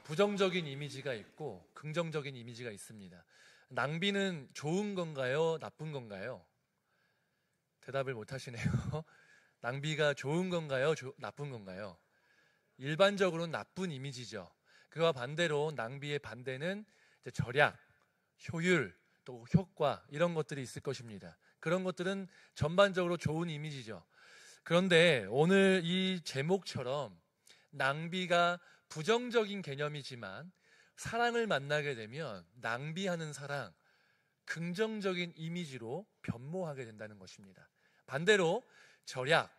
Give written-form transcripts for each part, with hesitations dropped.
부정적인 이미지가 있고 긍정적인 이미지가 있습니다. 낭비는 좋은 건가요? 나쁜 건가요? 대답을 못 하시네요. 낭비가 좋은 건가요? 나쁜 건가요? 일반적으로는 나쁜 이미지죠. 그와 반대로 낭비의 반대는 이제 절약, 효율, 또 효과 이런 것들이 있을 것입니다. 그런 것들은 전반적으로 좋은 이미지죠. 그런데 오늘 이 제목처럼 낭비가 부정적인 개념이지만 사랑을 만나게 되면 낭비하는 사랑, 긍정적인 이미지로 변모하게 된다는 것입니다. 반대로 절약,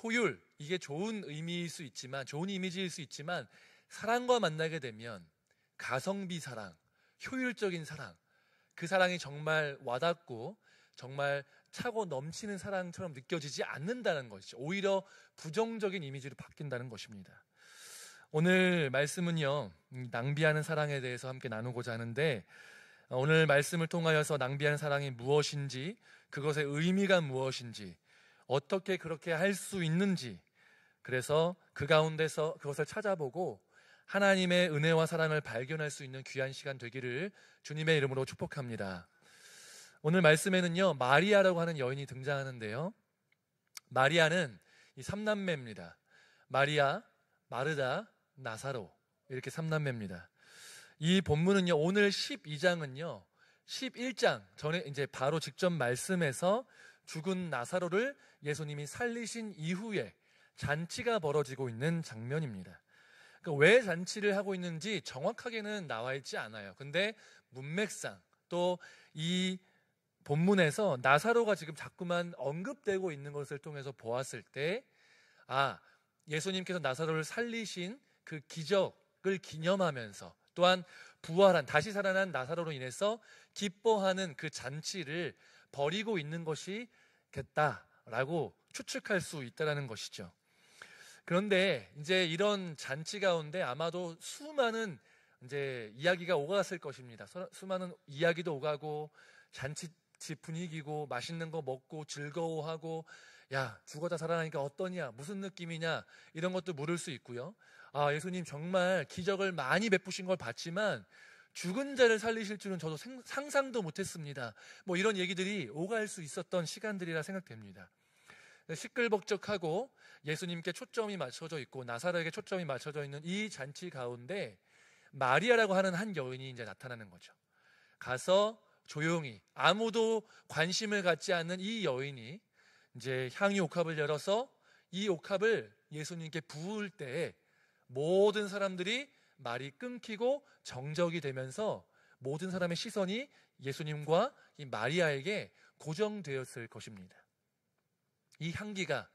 효율, 이게 좋은 의미일 수 있지만, 좋은 이미지일 수 있지만 사랑과 만나게 되면 가성비 사랑, 효율적인 사랑, 그 사랑이 정말 와닿고 정말 차고 넘치는 사랑처럼 느껴지지 않는다는 것이죠. 오히려 부정적인 이미지로 바뀐다는 것입니다. 오늘 말씀은요, 낭비하는 사랑에 대해서 함께 나누고자 하는데, 오늘 말씀을 통하여서 낭비하는 사랑이 무엇인지, 그것의 의미가 무엇인지, 어떻게 그렇게 할 수 있는지, 그래서 그 가운데서 그것을 찾아보고 하나님의 은혜와 사랑을 발견할 수 있는 귀한 시간 되기를 주님의 이름으로 축복합니다. 오늘 말씀에는요, 마리아라고 하는 여인이 등장하는데요, 마리아는 이 3남매입니다. 마리아, 마르다, 나사로, 이렇게 3남매입니다. 이 본문은요, 오늘 12장은요 11장 전에 이제 바로 직접 말씀에서 죽은 나사로를 예수님이 살리신 이후에 잔치가 벌어지고 있는 장면입니다. 그러니까 왜 잔치를 하고 있는지 정확하게는 나와 있지 않아요. 근데 문맥상 또 이 본문에서 나사로가 지금 자꾸만 언급되고 있는 것을 통해서 보았을 때, 예수님께서 나사로를 살리신 그 기적을 기념하면서 또한 부활한, 다시 살아난 나사로로 인해서 기뻐하는 그 잔치를 벌이고 있는 것이겠다라고 추측할 수 있다는 것이죠. 그런데 이제 이런 잔치 가운데 아마도 수많은 이제 이야기가 오갔을 것입니다. 수많은 이야기도 오가고 잔치 분위기고 맛있는 거 먹고 즐거워하고, 야, 죽었다 살아나니까 어떠냐, 무슨 느낌이냐, 이런 것도 물을 수 있고요. 예수님 정말 기적을 많이 베푸신 걸 봤지만 죽은 자를 살리실 줄은 저도 상상도 못했습니다. 뭐 이런 얘기들이 오갈 수 있었던 시간들이라 생각됩니다. 시끌벅적하고 예수님께 초점이 맞춰져 있고 나사로에게 초점이 맞춰져 있는 이 잔치 가운데 마리아라고 하는 한 여인이 이제 나타나는 거죠. 가서 조용히 아무도 관심을 갖지 않는 이 여인이 이제 향유 옥합을 열어서 이 옥합을 예수님께 부을 때에 모든 사람들이 말이 끊기고 정적이 되면서 모든 사람의 시선이 예수님과 이 마리아에게 고정되었을 것입니다. 이 향기가,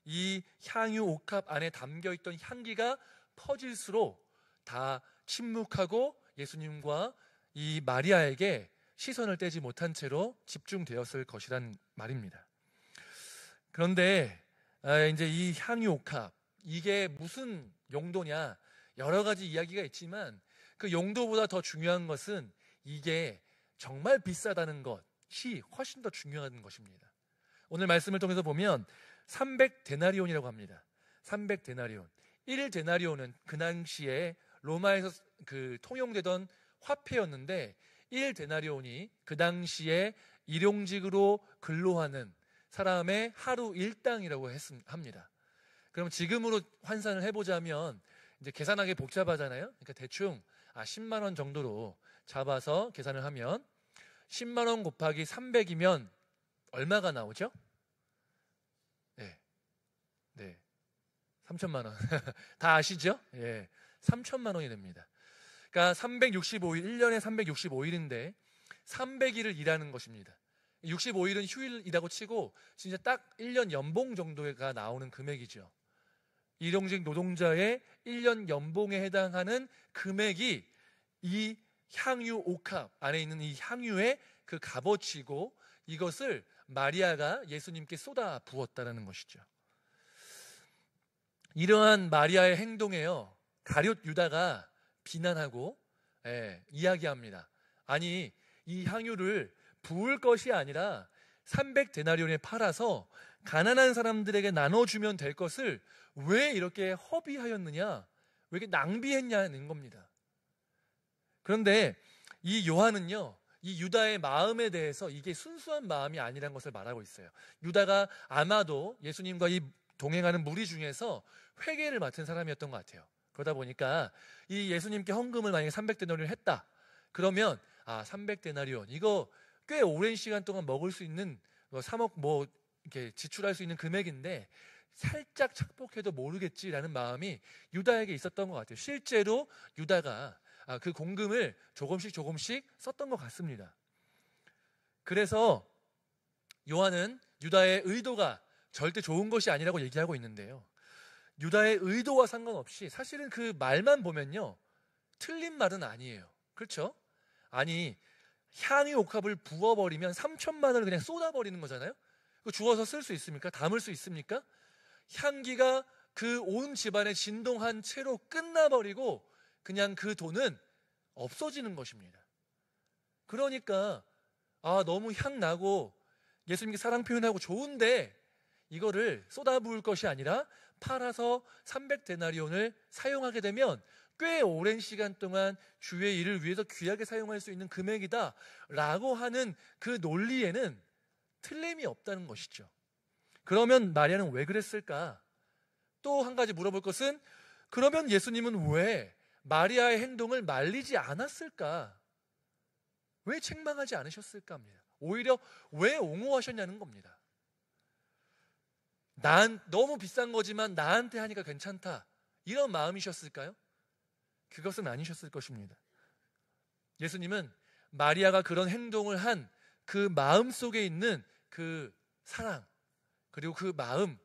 이 향유 옥합 안에 담겨있던 향기가 퍼질수록 다 침묵하고 예수님과 이 마리아에게 시선을 떼지 못한 채로 집중되었을 것이란 말입니다. 그런데 이제 이 향유 옥합, 이게 무슨 용도냐, 여러 가지 이야기가 있지만 그 용도보다 더 중요한 것은 이게 정말 비싸다는 것이 훨씬 더 중요한 것입니다. 오늘 말씀을 통해서 보면 300데나리온이라고 합니다. 300데나리온. 1데나리온은 그 당시에 로마에서 그 통용되던 화폐였는데 1데나리온이 그 당시에 일용직으로 근로하는 사람의 하루 일당이라고 합니다. 그럼 지금으로 환산을 해보자면 이제 계산하기 복잡하잖아요. 그러니까 대충 10만 원 정도로 잡아서 계산을 하면 10만 원 곱하기 300이면 얼마가 나오죠? 네. 3천만 원. 다 아시죠? 3천만 원이 됩니다. 그러니까 365일, 1년에 365일인데 300일을 일하는 것입니다. 65일은 휴일이라고 치고 진짜 딱 1년 연봉 정도가 나오는 금액이죠. 일용직 노동자의 1년 연봉에 해당하는 금액이 이 향유 옥합 안에 있는 이 향유의 그 값어치고, 이것을 마리아가 예수님께 쏟아 부었다는 것이죠. 이러한 마리아의 행동에요, 가룟 유다가 비난하고 이야기합니다. 아니, 이 향유를 부을 것이 아니라 300데나리온에 팔아서 가난한 사람들에게 나눠주면 될 것을 왜 이렇게 허비하였느냐, 왜 이렇게 낭비했냐는 겁니다. 그런데 이 요한은요, 이 유다의 마음에 대해서 이게 순수한 마음이 아니라는 것을 말하고 있어요. 유다가 아마도 예수님과 이 동행하는 무리 중에서 회개를 맡은 사람이었던 것 같아요. 그러다 보니까 이 예수님께 헌금을 만약에 300데나리온을 했다. 그러면 300데나리온 이거 꽤 오랜 시간 동안 먹을 수 있는 3억 이렇게 지출할 수 있는 금액인데 살짝 착복해도 모르겠지라는 마음이 유다에게 있었던 것 같아요. 실제로 유다가 그 공금을 조금씩 썼던 것 같습니다. 그래서 요한은 유다의 의도가 절대 좋은 것이 아니라고 얘기하고 있는데요. 유다의 의도와 상관없이 사실은 그 말만 보면요, 틀린 말은 아니에요. 그렇죠? 아니, 향유 옥합을 부어버리면 3천만 원을 그냥 쏟아버리는 거잖아요. 그거 주워서 쓸 수 있습니까? 담을 수 있습니까? 향기가 그 온 집안에 진동한 채로 끝나버리고 그냥 그 돈은 없어지는 것입니다. 그러니까 너무 향나고 예수님께 사랑 표현하고 좋은데 이거를 쏟아부을 것이 아니라 팔아서 300데나리온을 사용하게 되면 꽤 오랜 시간 동안 주의 일을 위해서 귀하게 사용할 수 있는 금액이다 라고 하는 그 논리에는 틀림이 없다는 것이죠. 그러면 마리아는 왜 그랬을까? 또 한 가지 물어볼 것은, 그러면 예수님은 왜 마리아의 행동을 말리지 않았을까? 왜 책망하지 않으셨을까 합니다. 오히려 왜 옹호하셨냐는 겁니다. 너무 비싼 거지만 나한테 하니까 괜찮다, 이런 마음이셨을까요? 그것은 아니셨을 것입니다. 예수님은 마리아가 그런 행동을 한 그 마음 속에 있는 그 사랑, 그리고 그 마음,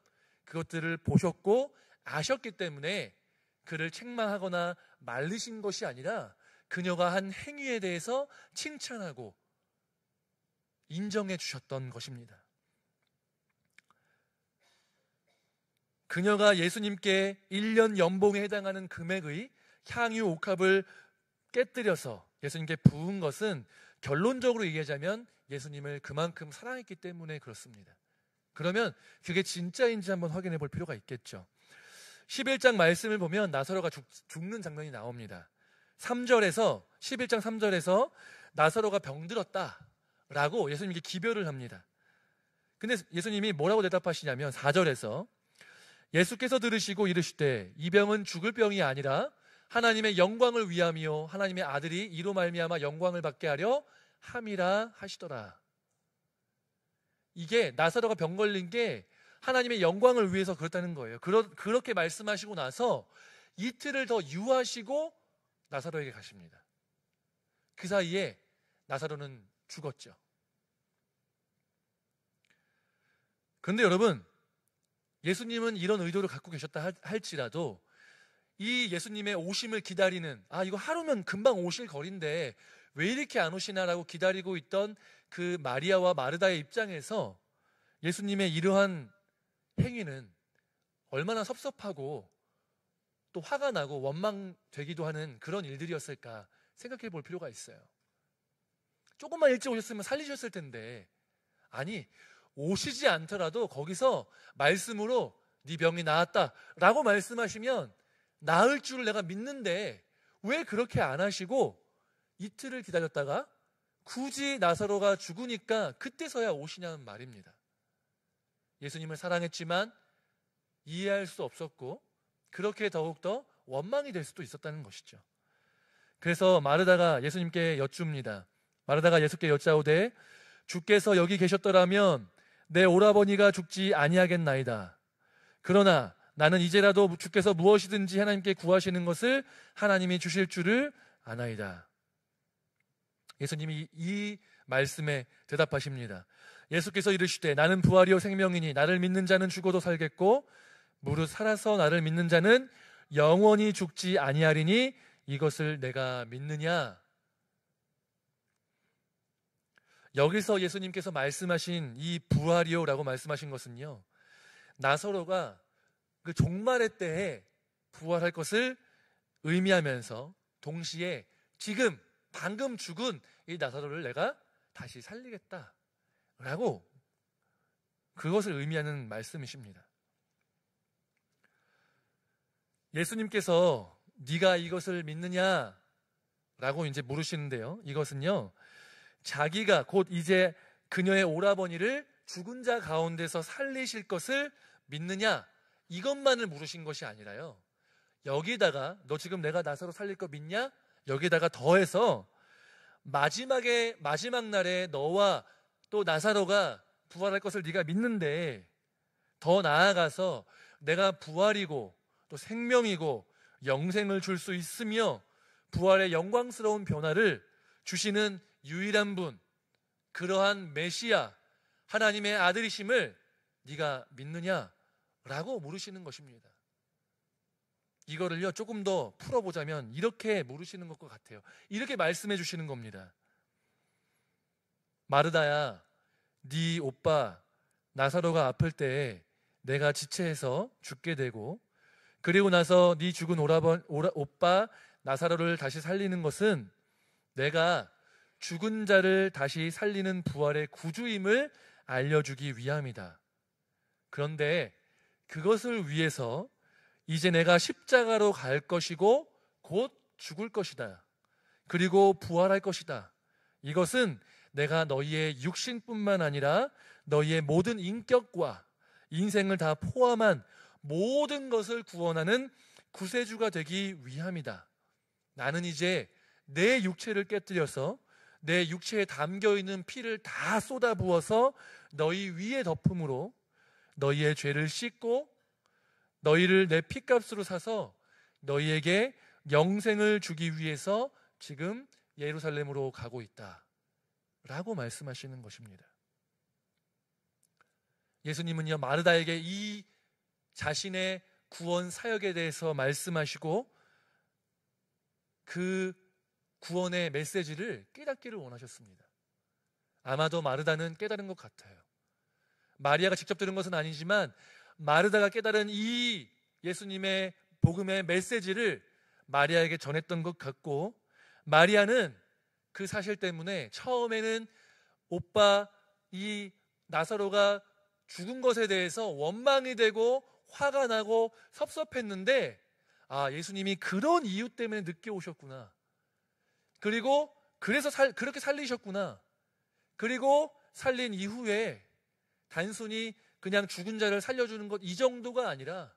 그것들을 보셨고 아셨기 때문에 그를 책망하거나 말리신 것이 아니라 그녀가 한 행위에 대해서 칭찬하고 인정해 주셨던 것입니다. 그녀가 예수님께 1년 연봉에 해당하는 금액의 향유 옥합을 깨뜨려서 예수님께 부은 것은 결론적으로 얘기하자면 예수님을 그만큼 사랑했기 때문에 그렇습니다. 그러면 그게 진짜인지 한번 확인해 볼 필요가 있겠죠. 11장 말씀을 보면 나사로가 죽는 장면이 나옵니다. 3절에서 11장 3절에서 나사로가 병들었다 라고 예수님께 기별을 합니다. 근데 예수님이 뭐라고 대답하시냐면 4절에서 예수께서 들으시고 이르시되 이 병은 죽을 병이 아니라 하나님의 영광을 위함이요 하나님의 아들이 이로 말미암아 영광을 받게 하려 함이라 하시더라. 이게 나사로가 병 걸린 게 하나님의 영광을 위해서 그렇다는 거예요. 그렇게 말씀하시고 나서 이틀을 더 유하시고 나사로에게 가십니다. 그 사이에 나사로는 죽었죠. 그런데 여러분, 예수님은 이런 의도를 갖고 계셨다 할지라도 이 예수님의 오심을 기다리는, 이거 하루면 금방 오실 거리인데 왜 이렇게 안 오시나라고 기다리고 있던 그 마리아와 마르다의 입장에서 예수님의 이러한 행위는 얼마나 섭섭하고 또 화가 나고 원망되기도 하는 그런 일들이었을까 생각해 볼 필요가 있어요. 조금만 일찍 오셨으면 살리셨을 텐데, 아니 오시지 않더라도 거기서 말씀으로 네 병이 나았다 라고 말씀하시면 나을 줄 내가 믿는데 왜 그렇게 안 하시고 이틀을 기다렸다가 굳이 나사로가 죽으니까 그때서야 오시냐는 말입니다. 예수님을 사랑했지만 이해할 수 없었고 그렇게 더욱더 원망이 될 수도 있었다는 것이죠. 그래서 마르다가 예수님께 여쭙니다. 마르다가 예수께 여짜오되 주께서 여기 계셨더라면 내 오라버니가 죽지 아니하겠나이다. 그러나 나는 이제라도 주께서 무엇이든지 하나님께 구하시는 것을 하나님이 주실 줄을 아나이다. 예수님이 이 말씀에 대답하십니다. 예수께서 이르시되 나는 부활이요 생명이니 나를 믿는 자는 죽어도 살겠고 무릇 살아서 나를 믿는 자는 영원히 죽지 아니하리니 이것을 내가 믿느냐? 여기서 예수님께서 말씀하신 이 부활이요 라고 말씀하신 것은요, 나사로가 그 종말의 때에 부활할 것을 의미하면서 동시에 지금 방금 죽은 이 나사로를 내가 다시 살리겠다 라고 그것을 의미하는 말씀이십니다. 예수님께서 네가 이것을 믿느냐라고 이제 물으시는데요. 이것은요, 자기가 곧 이제 그녀의 오라버니를 죽은 자 가운데서 살리실 것을 믿느냐, 이것만을 물으신 것이 아니라요, 여기다가 너 지금 내가 나사로 살릴 거 믿냐? 여기다가 더해서 마지막 날에 너와 또 나사로가 부활할 것을 네가 믿는데, 더 나아가서 내가 부활이고 또 생명이고 영생을 줄 수 있으며 부활의 영광스러운 변화를 주시는 유일한 분, 그러한 메시아 하나님의 아들이심을 네가 믿느냐라고 물으시는 것입니다. 이거를요, 조금 더 풀어보자면 이렇게 물으시는 것과 같아요. 이렇게 말씀해 주시는 겁니다. 마르다야, 네 오빠 나사로가 아플 때에 내가 지체해서 죽게 되고, 그리고 나서 네 죽은 오빠 나사로를 다시 살리는 것은 내가 죽은 자를 다시 살리는 부활의 구주임을 알려주기 위함이다. 그런데 그것을 위해서 이제 내가 십자가로 갈 것이고 곧 죽을 것이다. 그리고 부활할 것이다. 이것은 내가 너희의 육신뿐만 아니라 너희의 모든 인격과 인생을 다 포함한 모든 것을 구원하는 구세주가 되기 위함이다. 나는 이제 내 육체를 깨뜨려서 내 육체에 담겨있는 피를 다 쏟아부어서 너희 위에 덮음으로 너희의 죄를 씻고 너희를 내 피값으로 사서 너희에게 영생을 주기 위해서 지금 예루살렘으로 가고 있다 라고 말씀하시는 것입니다. 예수님은요, 마르다에게 이 자신의 구원 사역에 대해서 말씀하시고 그 구원의 메시지를 깨닫기를 원하셨습니다. 아마도 마르다는 깨달은 것 같아요. 마리아가 직접 들은 것은 아니지만 마르다가 깨달은 이 예수님의 복음의 메시지를 마리아에게 전했던 것 같고, 마리아는 그 사실 때문에 처음에는 오빠 이 나사로가 죽은 것에 대해서 원망이 되고 화가 나고 섭섭했는데, 아, 예수님이 그런 이유 때문에 늦게 오셨구나. 그리고 그래서 그렇게 살리셨구나. 그리고 살린 이후에 단순히 그냥 죽은 자를 살려주는 것, 이 정도가 아니라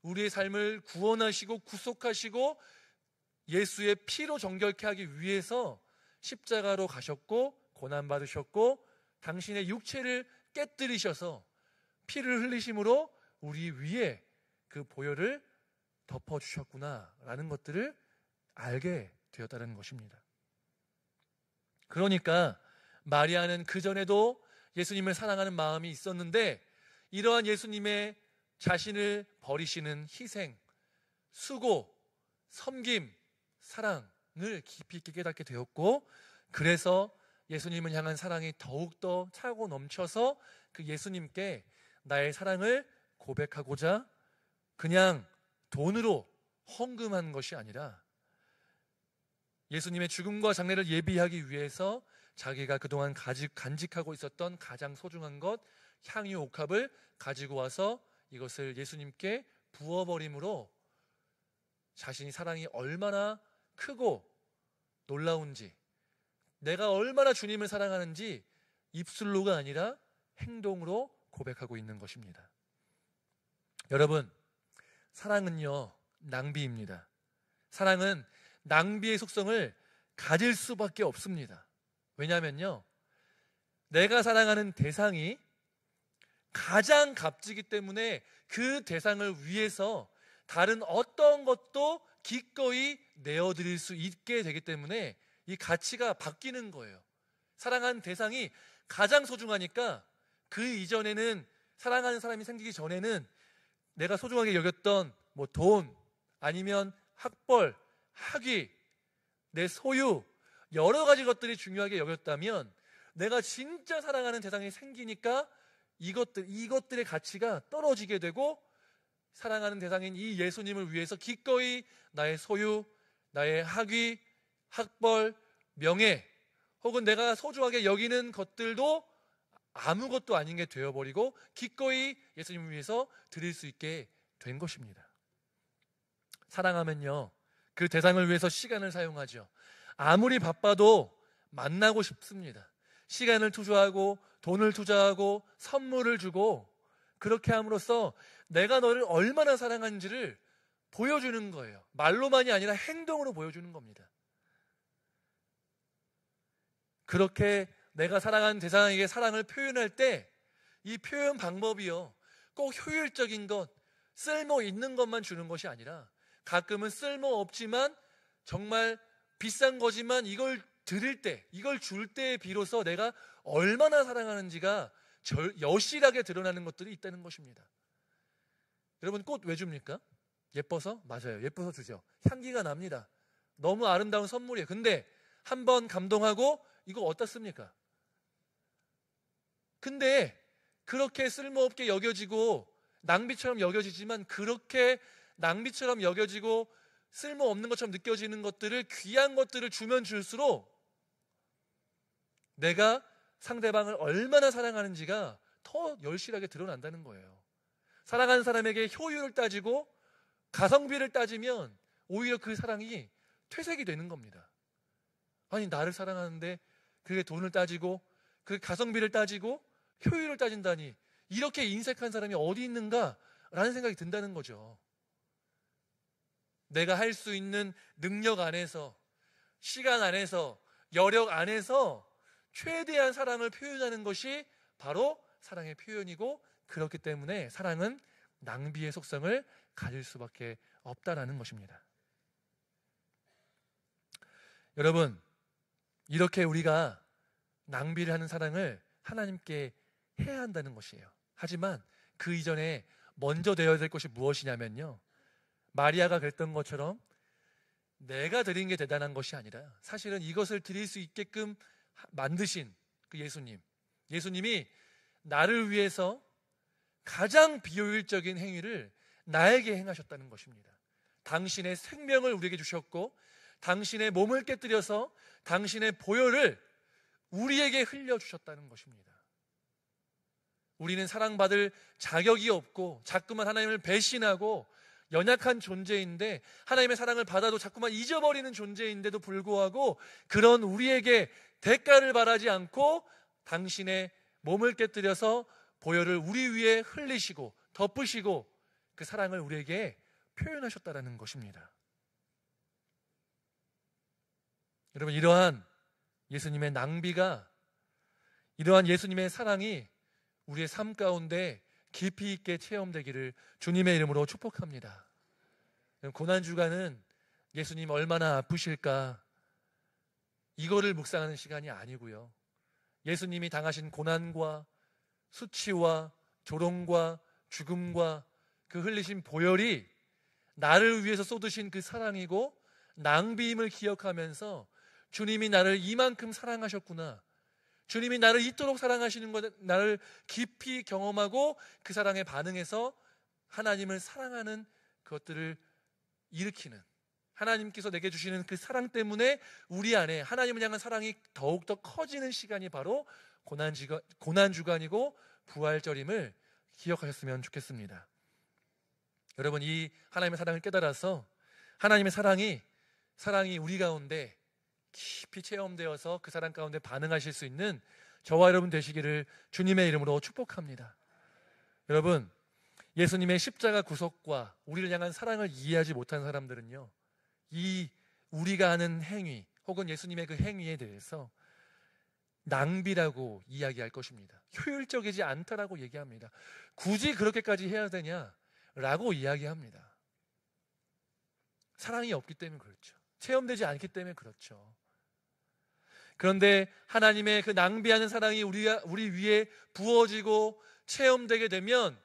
우리의 삶을 구원하시고 구속하시고 예수의 피로 정결케 하기 위해서 십자가로 가셨고 고난받으셨고 당신의 육체를 깨뜨리셔서 피를 흘리심으로 우리 위에 그 보혈을 덮어주셨구나라는 것들을 알게 되었다는 것입니다. 그러니까 마리아는 그전에도 예수님을 사랑하는 마음이 있었는데, 이러한 예수님의 자신을 버리시는 희생, 수고, 섬김, 사랑을 깊이 있게 깨닫게 되었고, 그래서 예수님을 향한 사랑이 더욱더 차고 넘쳐서 그 예수님께 나의 사랑을 고백하고자 그냥 돈으로 헌금한 것이 아니라 예수님의 죽음과 장례를 예비하기 위해서 자기가 그동안 간직하고 있었던 가장 소중한 것, 향유 옥합을 가지고 와서 이것을 예수님께 부어버림으로 자신이 사랑이 얼마나 크고 놀라운지, 내가 얼마나 주님을 사랑하는지 입술로가 아니라 행동으로 고백하고 있는 것입니다. 여러분, 사랑은요, 낭비입니다. 사랑은 낭비의 속성을 가질 수밖에 없습니다. 왜냐하면요, 내가 사랑하는 대상이 가장 값지기 때문에 그 대상을 위해서 다른 어떤 것도 기꺼이 내어드릴 수 있게 되기 때문에 이 가치가 바뀌는 거예요. 사랑하는 대상이 가장 소중하니까 그 이전에는, 사랑하는 사람이 생기기 전에는 내가 소중하게 여겼던 뭐 돈, 아니면 학벌, 학위, 내 소유, 여러 가지 것들이 중요하게 여겼다면, 내가 진짜 사랑하는 대상이 생기니까 이것들의 가치가 떨어지게 되고, 사랑하는 대상인 이 예수님을 위해서 기꺼이 나의 소유, 나의 학위, 학벌, 명예, 혹은 내가 소중하게 여기는 것들도 아무것도 아닌 게 되어버리고 기꺼이 예수님을 위해서 드릴 수 있게 된 것입니다. 사랑하면요, 그 대상을 위해서 시간을 사용하죠. 아무리 바빠도 만나고 싶습니다. 시간을 투자하고 돈을 투자하고 선물을 주고 그렇게 함으로써 내가 너를 얼마나 사랑하는지를 보여주는 거예요. 말로만이 아니라 행동으로 보여주는 겁니다. 그렇게 내가 사랑하는 대상에게 사랑을 표현할 때 이 표현 방법이요, 꼭 효율적인 것, 쓸모 있는 것만 주는 것이 아니라 가끔은 쓸모 없지만 정말 비싼 거지만 이걸 드릴 때, 이걸 줄 때에 비로소 내가 얼마나 사랑하는지가 여실하게 드러나는 것들이 있다는 것입니다. 여러분, 꽃 왜 줍니까? 예뻐서? 맞아요. 예뻐서 주죠. 향기가 납니다. 너무 아름다운 선물이에요. 근데 한번 감동하고 이거 어디다 씁니까? 근데 그렇게 쓸모없게 여겨지고 낭비처럼 여겨지지만 그렇게 낭비처럼 여겨지고 쓸모없는 것처럼 느껴지는 것들을, 귀한 것들을 주면 줄수록 내가 상대방을 얼마나 사랑하는지가 더 열실하게 드러난다는 거예요. 사랑하는 사람에게 효율을 따지고 가성비를 따지면 오히려 그 사랑이 퇴색이 되는 겁니다. 아니, 나를 사랑하는데 그게 돈을 따지고 그 가성비를 따지고 효율을 따진다니, 이렇게 인색한 사람이 어디 있는가라는 생각이 든다는 거죠. 내가 할 수 있는 능력 안에서, 시간 안에서, 여력 안에서 최대한 사랑을 표현하는 것이 바로 사랑의 표현이고, 그렇기 때문에 사랑은 낭비의 속성을 가질 수밖에 없다라는 것입니다. 여러분, 이렇게 우리가 낭비를 하는 사랑을 하나님께 해야 한다는 것이에요. 하지만 그 이전에 먼저 되어야 될 것이 무엇이냐면요, 마리아가 그랬던 것처럼 내가 드린 게 대단한 것이 아니라 사실은 이것을 드릴 수 있게끔 만드신 그 예수님이 나를 위해서 가장 비효율적인 행위를 나에게 행하셨다는 것입니다. 당신의 생명을 우리에게 주셨고 당신의 몸을 깨뜨려서 당신의 보혈을 우리에게 흘려주셨다는 것입니다. 우리는 사랑받을 자격이 없고 자꾸만 하나님을 배신하고 연약한 존재인데, 하나님의 사랑을 받아도 자꾸만 잊어버리는 존재인데도 불구하고 그런 우리에게 대가를 바라지 않고 당신의 몸을 깨뜨려서 보혈을 우리 위에 흘리시고 덮으시고 그 사랑을 우리에게 표현하셨다는 것입니다. 여러분, 이러한 예수님의 낭비가, 이러한 예수님의 사랑이 우리의 삶 가운데 깊이 있게 체험되기를 주님의 이름으로 축복합니다. 고난주간은 예수님 얼마나 아프실까, 이거를 묵상하는 시간이 아니고요, 예수님이 당하신 고난과 수치와 조롱과 죽음과 그 흘리신 보혈이 나를 위해서 쏟으신 그 사랑이고 낭비임을 기억하면서 주님이 나를 이만큼 사랑하셨구나, 주님이 나를 이토록 사랑하시는 것, 나를 깊이 경험하고 그 사랑에 반응해서 하나님을 사랑하는 그것들을 일으키는, 하나님께서 내게 주시는 그 사랑 때문에 우리 안에 하나님을 향한 사랑이 더욱더 커지는 시간이 바로 고난주간이고 부활절임을 기억하셨으면 좋겠습니다. 여러분, 이 하나님의 사랑을 깨달아서 하나님의 사랑이 우리 가운데 깊이 체험되어서 그 사랑 가운데 반응하실 수 있는 저와 여러분 되시기를 주님의 이름으로 축복합니다. 여러분, 예수님의 십자가 구속과 우리를 향한 사랑을 이해하지 못한 사람들은요, 이 우리가 하는 행위 혹은 예수님의 그 행위에 대해서 낭비라고 이야기할 것입니다. 효율적이지 않다라고 얘기합니다. 굳이 그렇게까지 해야 되냐라고 이야기합니다. 사랑이 없기 때문에 그렇죠. 체험되지 않기 때문에 그렇죠. 그런데 하나님의 그 낭비하는 사랑이 우리 위에 부어지고 체험되게 되면,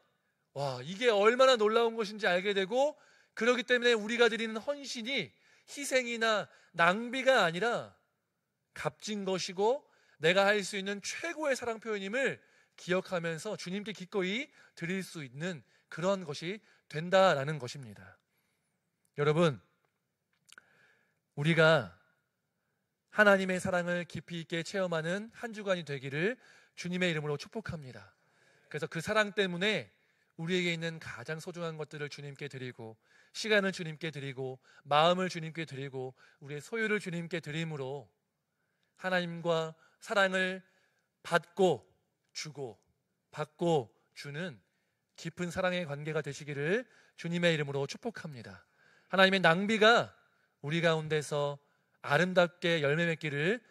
와, 이게 얼마나 놀라운 것인지 알게 되고, 그렇기 때문에 우리가 드리는 헌신이 희생이나 낭비가 아니라 값진 것이고 내가 할 수 있는 최고의 사랑 표현임을 기억하면서 주님께 기꺼이 드릴 수 있는 그런 것이 된다라는 것입니다. 여러분, 우리가 하나님의 사랑을 깊이 있게 체험하는 한 주간이 되기를 주님의 이름으로 축복합니다. 그래서 그 사랑 때문에 우리에게 있는 가장 소중한 것들을 주님께 드리고, 시간을 주님께 드리고, 마음을 주님께 드리고, 우리의 소유를 주님께 드림으로 하나님과 사랑을 받고 주고 받고 주는 깊은 사랑의 관계가 되시기를 주님의 이름으로 축복합니다. 하나님의 낭비가 우리 가운데서 아름답게 열매 맺기를